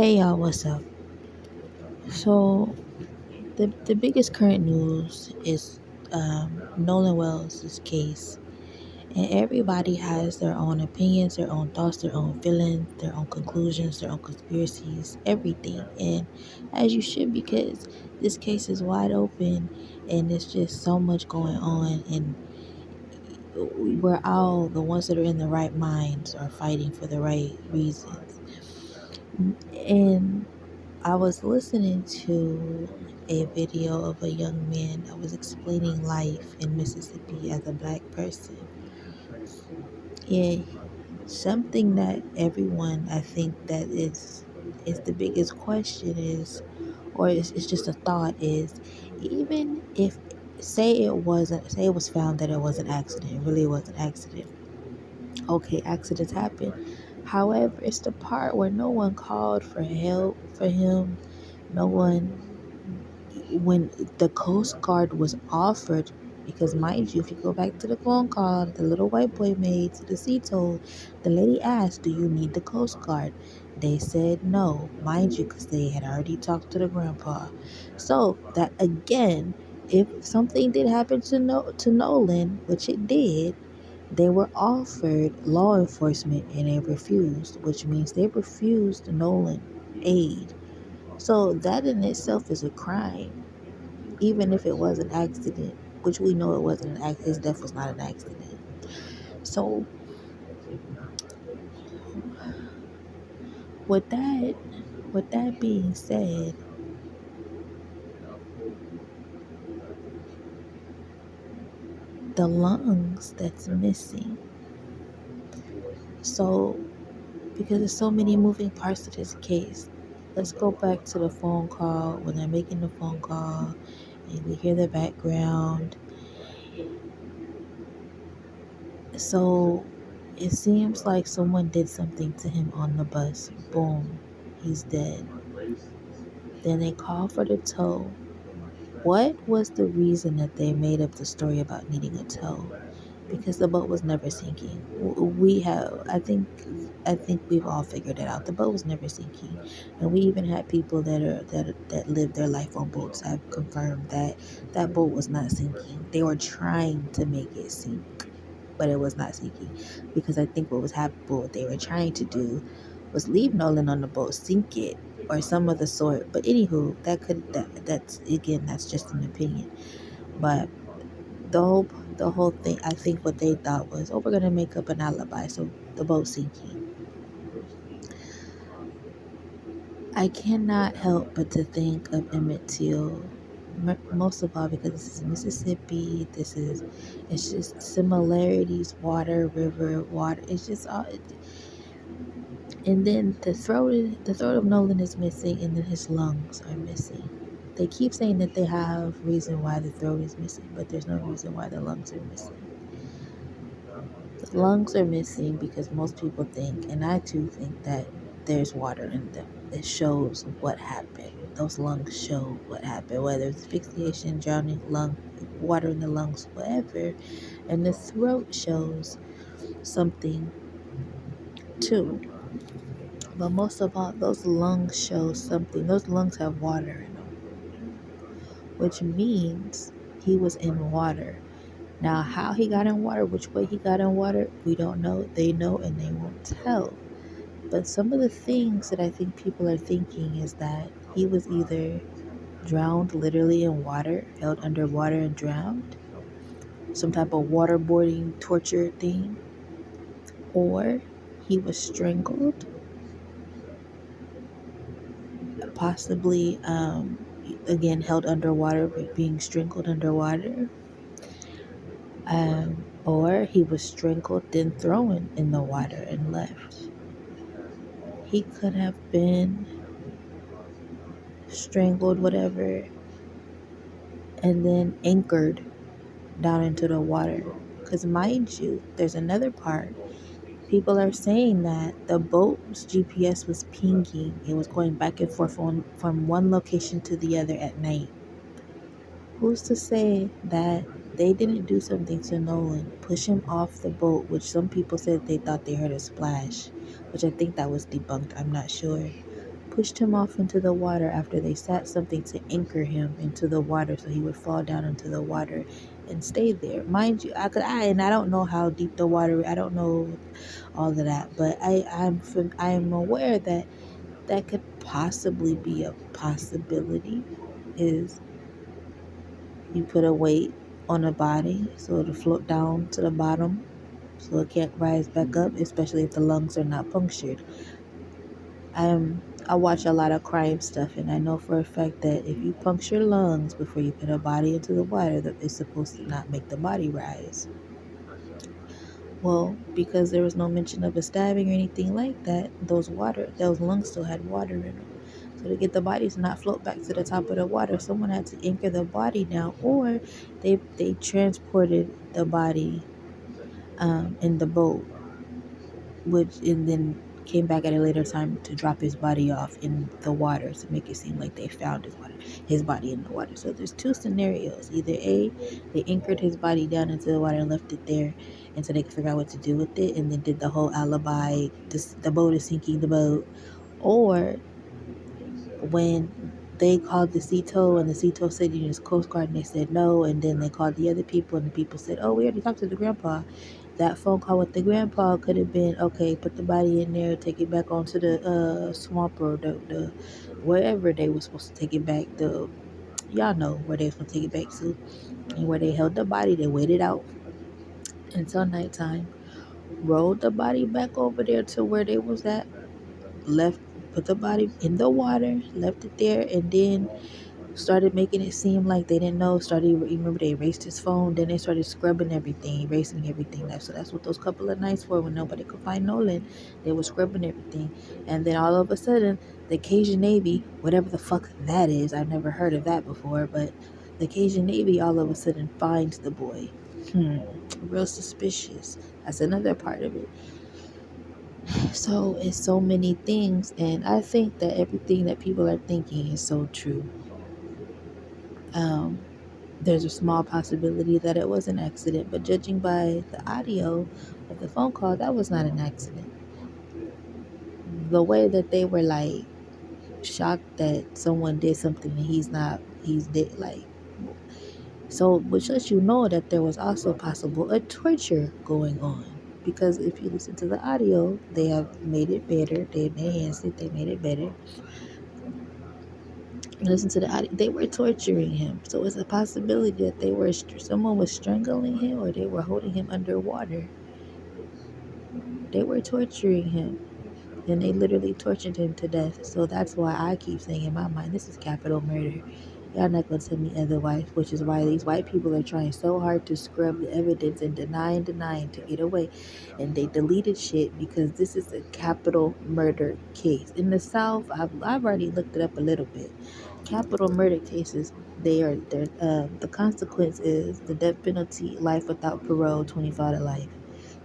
Hey y'all, what's up? So the biggest current news is Nolan Wells' case, and everybody has their own opinions, their own thoughts, their own feelings, their own conclusions, their own conspiracies, everything. And as you should, because this case is wide open, and there's just so much going on, and we're all the ones that are in the right minds are fighting for the right reasons. And I was listening to a video of a young man that was explaining life in Mississippi as a black person. Yeah, something that everyone, I think, that is the biggest question is, or it's just a thought is, even if say it was found that it was an accident, it really was an accident. Okay, accidents happen. However, it's the part where no one called for help for him. No one, when the Coast Guard was offered, because mind you, if you go back to the phone call that the little white boy made to the sea told, the lady asked, "Do you need the Coast Guard?" They said no, mind you, because they had already talked to the grandpa. So that again, if something did happen to Nolan, which it did, they were offered law enforcement and they refused, which means they refused Nolan aid. So that in itself is a crime, even if it was an accident, which we know it wasn't an accident. His death was not an accident. So with that, with that being said, the lungs that's missing. So because there's so many moving parts to this case, let's go back to the phone call when they're making the phone call and we hear the background. So it seems like someone did something to him on the bus. Boom, he's dead. Then they call for the tow. What was the reason that they made up the story about needing a tow? Because the boat was never sinking. We have, I think we've all figured it out. The boat was never sinking, and we even had people that live their life on boats have confirmed that that boat was not sinking. They were trying to make it sink, but it was not sinking, because I think what they were trying to do was leave Nolan on the boat, sink it, or some of the sort. But anywho, that's again, that's just an opinion. But the whole the whole thing, I think what they thought was, oh, we're gonna make up an alibi, so the boat sinking. I cannot help but to think of Emmett Till, most of all because this is Mississippi. It's just similarities, water, river, water. It's just all. And then the throat of Nolan is missing, and then his lungs are missing. They keep saying that they have reason why the throat is missing, but there's no reason why the lungs are missing. The lungs are missing because most people think, and I too think, that there's water in them. It shows what happened. Those lungs show what happened, whether it's asphyxiation, drowning, water in the lungs, whatever. And the throat shows something too. But most of all, those lungs show something. Those lungs have water in them, which means he was in water. Now, how he got in water, which way he got in water, we don't know. They know and they won't tell. But some of the things that I think people are thinking is that he was either drowned literally in water, held underwater and drowned, some type of waterboarding torture thing, or he was strangled, possibly again held underwater, being strangled underwater, or he was strangled then thrown in the water and left. He could have been strangled, whatever, and then anchored down into the water. Because mind you, there's another part. People are saying that the boat's GPS was pinging. It was going back and forth from one location to the other at night. Who's to say that they didn't do something to Nolan, push him off the boat, which some people said they thought they heard a splash, which I think that was debunked. I'm not sure. pushed him off into the water after they sat something to anchor him into the water so he would fall down into the water and stay there. Mind you, I don't know how deep the water. I don't know all of that, but I'm aware that that could possibly be a possibility. Is you put a weight on a body so it'll float down to the bottom so it can't rise back up, especially if the lungs are not punctured. I watch a lot of crime stuff, and I know for a fact that if you puncture lungs before you put a body into the water, that it's supposed to not make the body rise. Well, because there was no mention of a stabbing or anything like that, those lungs still had water in them. So to get the body to not float back to the top of the water, someone had to anchor the body down, or they transported the body in the boat, which and then came back at a later time to drop his body off in the water to make it seem like they found his body in the water. So there's two scenarios. Either A, they anchored his body down into the water and left it there until they could figure out what to do with it, and then did the whole alibi, the boat is sinking the boat. Or when they called the CETO and the CETO said you need Coast Guard and they said no, and then they called the other people and the people said, oh, we already talked to the grandpa. That phone call with the grandpa could have been, okay, put the body in there, take it back onto the swamp or the wherever they were supposed to take it back. Y'all know where they were supposed to take it back to, and where they held the body. They waited out until nighttime, rolled the body back over there to where they was at, left, put the body in the water, left it there, and then started making it seem like they didn't know. Remember they erased his phone, then they started scrubbing everything, erasing everything. So that's what those couple of nights were when nobody could find Nolan. They were scrubbing everything, and then all of a sudden, the Cajun Navy, whatever the fuck that is, I've never heard of that before, but the Cajun Navy all of a sudden finds the boy. Real suspicious. That's another part of it. So it's so many things, and I think that everything that people are thinking is so true. Um, there's a small possibility that it was an accident, but judging by the audio of the phone call, that was not an accident. The way that they were like shocked that someone did something and he's dead, like, so, which lets you know that there was also possible a torture going on. Because if you listen to the audio, they have made it better. They enhanced it. They made it better. Listen to the audio. They were torturing him, so it's a possibility that someone was strangling him or they were holding him underwater. They were torturing him, and they literally tortured him to death. So that's why I keep saying in my mind, this is capital murder. Y'all not gonna tell me otherwise, which is why these white people are trying so hard to scrub the evidence and denying to get away. And they deleted shit because this is a capital murder case. In the South, I've already looked it up a little bit. Capital murder cases, the consequence is the death penalty, life without parole, 25 to life.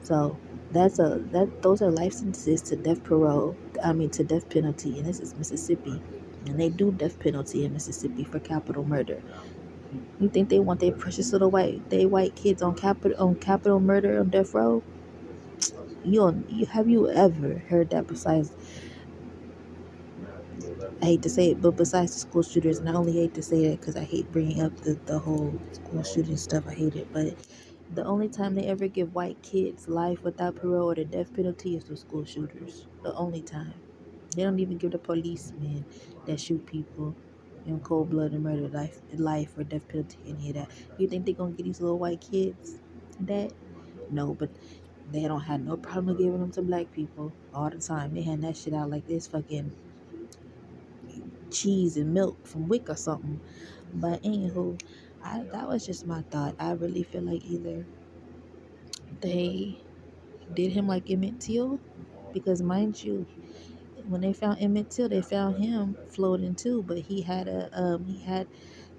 So those are life sentences to death parole. I mean to death penalty, and this is Mississippi, and they do death penalty in Mississippi for capital murder. You think they want their precious little white kids on capital murder on death row? You have you ever heard that? Besides, I hate to say it, but besides the school shooters, and I only hate to say that because I hate bringing up the whole school shooting stuff. I hate it, but the only time they ever give white kids life without parole or the death penalty is the school shooters. The only time. They don't even give the policemen that shoot people in cold blood and murder life or death penalty, any of that. You think they're gonna get these little white kids that? No, but they don't have no problem giving them to black people all the time. They hand that shit out like this fucking cheese and milk from Wick or something. But anywho, that was just my thought. I really feel like either they did him like Emmett Till, because mind you, when they found Emmett Till, they found him floating too, but he had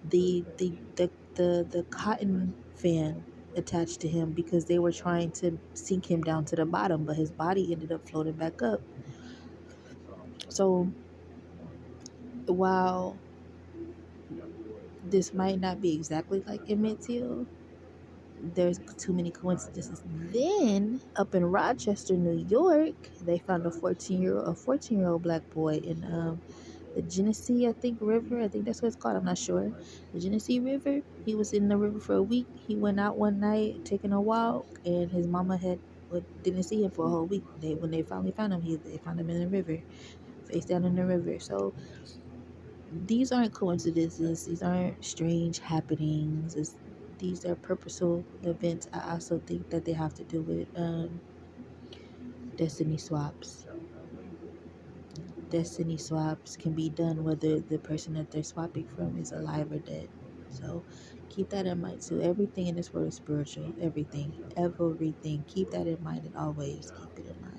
the cotton fan attached to him because they were trying to sink him down to the bottom, but his body ended up floating back up. So while this might not be exactly like Emmett Till, there's too many coincidences. Then up in Rochester, New York, they found a 14-year old black boy in the Genesee, I think, River. I think that's what it's called. I'm not sure. The Genesee River. He was in the river for a week. He went out one night taking a walk, and his mama didn't see him for a whole week. When they finally found him, they found him in the river, face down in the river. So these aren't coincidences. These aren't strange happenings. These are purposeful events. I also think that they have to do with destiny swaps. Destiny swaps can be done whether the person that they're swapping from is alive or dead. So keep that in mind too. Everything in this world is spiritual. Everything. Everything. Keep that in mind and always keep it in mind.